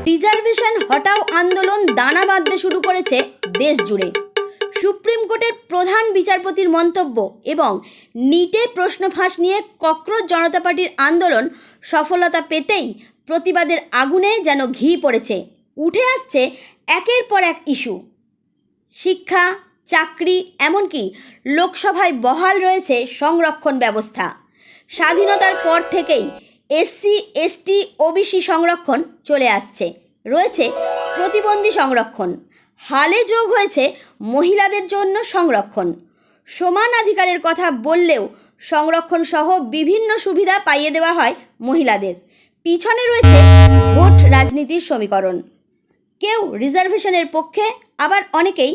Reservation হটাও আন্দোলন দানা বাঁধতে শুরু করেছে দেশ জুড়ে। সুপ্রিম কোর্টের প্রধান বিচারপতির মন্তব্য এবং নিটে প্রশ্ন ফাঁস নিয়ে ককরোচ জনতা পার্টির আন্দোলন সফলতা পেতেই প্রতিবাদের আগুনে যেন ঘি পড়েছে। উঠে আসছে একের পর এক ইস্যু, শিক্ষা, চাকরি, এমনকি লোকসভায় বহাল রয়েছে সংরক্ষণ ব্যবস্থা। স্বাধীনতার পর থেকেই এসসি, এসটি, ওবিসি সংরক্ষণ চলে আসছে, রয়েছে প্রতিবন্ধী সংরক্ষণ, হালে যোগ হয়েছে মহিলাদের জন্য সংরক্ষণ। সমান অধিকারের কথা বললেও সংরক্ষণ সহ বিভিন্ন সুবিধা পাইয়ে দেওয়া হয় মহিলাদের। পিছনে রয়েছে ভোট রাজনীতির সমীকরণ। কেউ রিজার্ভেশনের পক্ষে, আবার অনেকেই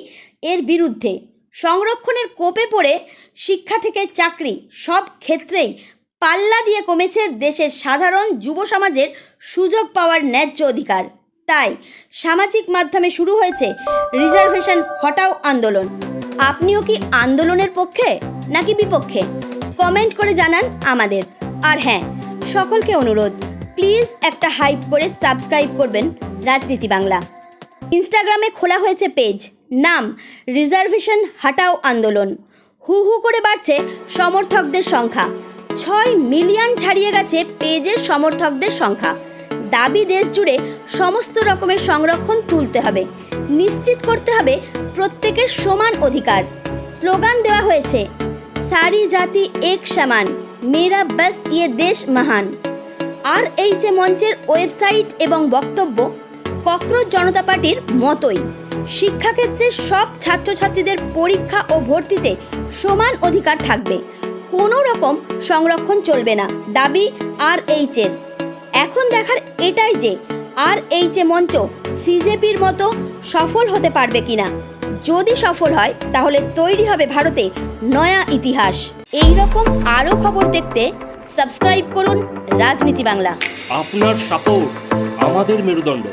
এর বিরুদ্ধে। সংরক্ষণের কোপে পড়ে শিক্ষা থেকে চাকরি সব ক্ষেত্রেই পাল্লা দিয়ে কমেছে দেশের সাধারণ যুব সমাজের সুযোগ পাওয়ার ন্যায্য অধিকার। তাই সামাজিক মাধ্যমে শুরু হয়েছে রিজার্ভেশন হটাও আন্দোলন। আপনিও কি আন্দোলনের পক্ষে নাকি বিপক্ষে? কমেন্ট করে জানান আমাদের। আর হ্যাঁ, সকলকে অনুরোধ, প্লিজ একটা হাইপ করে সাবস্ক্রাইব করবেন রাজনীতি বাংলা। ইনস্টাগ্রামে খোলা হয়েছে পেজ, নাম রিজার্ভেশন হটাও আন্দোলন। হু হু করে বাড়ছে সমর্থকদের সংখ্যা। 6 মিলিয়ন ছাড়িয়ে গেছে পেজের সমর্থকদের সংখ্যা। দাবি দেশ জুড়ে সমস্ত রকমের সংরক্ষণ তুলতে হবে, নিশ্চিত করতে হবে প্রত্যেকের সমান অধিকার। স্লোগান দেওয়া হয়েছে, সারি জাতি এক সমান, মেরা বস ইয়ে দেশ মহান। আর এই যে মঞ্চের ওয়েবসাইট এবং বক্তব্য ককরোচ জনতা পার্টির মতোই। শিক্ষাক্ষেত্রে সব ছাত্রছাত্রীদের পরীক্ষা ও ভর্তিতে সমান অধিকার থাকবে, কোনো রকম সংরক্ষণ চলবে না, দাবি RHএর। এখন দেখার এটাই যে RHএ মঞ্চ সিজেপির মতো সফল হতে পারবে কিনা। যদি সফল হয় তাহলে তৈরি হবে ভারতে নয়া ইতিহাস। এই রকম আরও খবর দেখতে সাবস্ক্রাইব করুন রাজনীতি বাংলা। আপনার সাপোর্ট আমাদের মেরুদণ্ড।